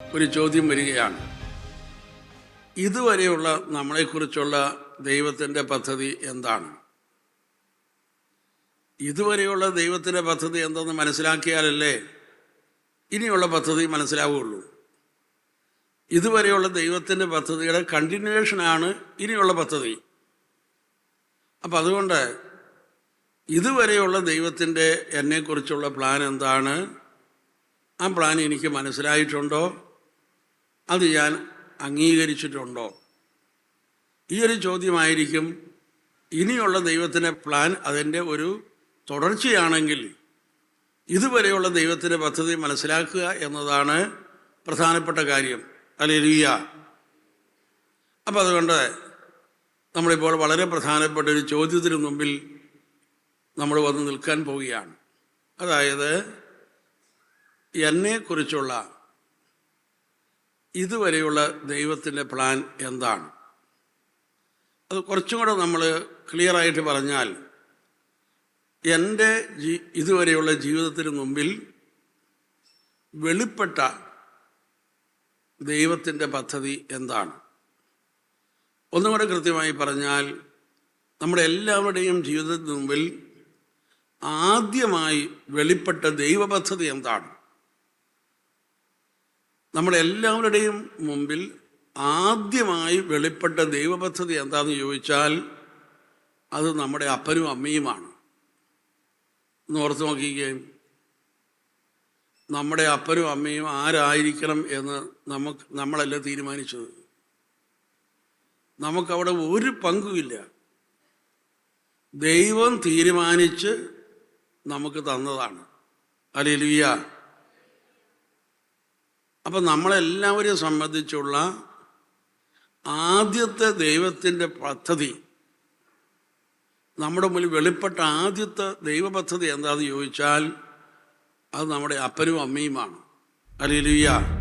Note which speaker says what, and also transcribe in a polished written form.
Speaker 1: ഒരു ചോദ്യം വരികയാണ്. ഇതുവരെയുള്ള നമ്മളെക്കുറിച്ചുള്ള ദൈവത്തിൻ്റെ പദ്ധതി എന്താണ്? ഇതുവരെയുള്ള ദൈവത്തിൻ്റെ പദ്ധതി എന്തെന്ന് മനസ്സിലാക്കിയാലല്ലേ ഇനിയുള്ള പദ്ധതി മനസ്സിലാവുകയുള്ളൂ. ഇതുവരെയുള്ള ദൈവത്തിൻ്റെ പദ്ധതിയുടെ കണ്ടിന്യൂവേഷനാണ് ഇനിയുള്ള പദ്ധതി. അപ്പം അതുകൊണ്ട് ഇതുവരെയുള്ള ദൈവത്തിൻ്റെ എന്നെക്കുറിച്ചുള്ള പ്ലാൻ എന്താണ്, ആ പ്ലാൻ എനിക്ക് മനസ്സിലായിട്ടുണ്ടോ, അത് ഞാൻ അംഗീകരിച്ചിട്ടുണ്ടോ? ഈ ഒരു ചോദ്യമായിരിക്കും ഇനിയുള്ള ദൈവത്തിൻ്റെ പ്ലാൻ. അതിൻ്റെ ഒരു തുടർച്ചയാണെങ്കിൽ ഇതുവരെയുള്ള ദൈവത്തിൻ്റെ പദ്ധതി മനസ്സിലാക്കുക എന്നതാണ് പ്രധാനപ്പെട്ട കാര്യം. ഹല്ലേലൂയ. അപ്പം അതുകൊണ്ട് നമ്മളിപ്പോൾ വളരെ പ്രധാനപ്പെട്ട ഒരു ചോദ്യത്തിന് മുമ്പിൽ നമ്മൾ വന്ന് നിൽക്കാൻ പോവുകയാണ്. അതായത് എന്നെക്കുറിച്ചുള്ള ഇതുവരെയുള്ള ദൈവത്തിൻ്റെ പ്ലാൻ എന്താണ്? അത് കുറച്ചും കൂടെ നമ്മൾ ക്ലിയറായിട്ട് പറഞ്ഞാൽ, എൻ്റെ ഇതുവരെയുള്ള ജീവിതത്തിന് മുമ്പിൽ വെളിപ്പെട്ട ദൈവത്തിൻ്റെ പദ്ധതി എന്താണ്? ഒന്നും കൂടെ കൃത്യമായി പറഞ്ഞാൽ, നമ്മുടെ എല്ലാവരുടെയും ജീവിതത്തിന് മുമ്പിൽ ആദ്യമായി വെളിപ്പെട്ട ദൈവപദ്ധതി എന്താണ്? നമ്മുടെ എല്ലാവരുടെയും മുമ്പിൽ ആദ്യമായി വെളിപ്പെട്ട ദൈവപദ്ധതി എന്താണെന്ന് ചോദിച്ചാൽ, അത് നമ്മുടെ അപ്പനും അമ്മയുമാണ്. ഒന്ന് ഓർത്ത് നോക്കിക്കുകയും, നമ്മുടെ അപ്പനും അമ്മയും ആരായിരിക്കണം എന്ന് നമ്മളല്ല തീരുമാനിച്ചത്. നമുക്കവിടെ ഒരു പങ്കുമില്ല. ദൈവം തീരുമാനിച്ച് നമുക്ക് തന്നതാണ്. ഹല്ലേലൂയ. അപ്പം നമ്മളെല്ലാവരെയും സംബന്ധിച്ചുള്ള ആദ്യത്തെ ദൈവത്തിൻ്റെ പദ്ധതി, നമ്മുടെ മുന്നിൽ വെളിപ്പെട്ട ആദ്യത്തെ ദൈവപദ്ധതി എന്താണെന്ന് ചോദിച്ചാൽ, അത് നമ്മുടെ അപ്പനും അമ്മയുമാണ്. ഹല്ലേലൂയ.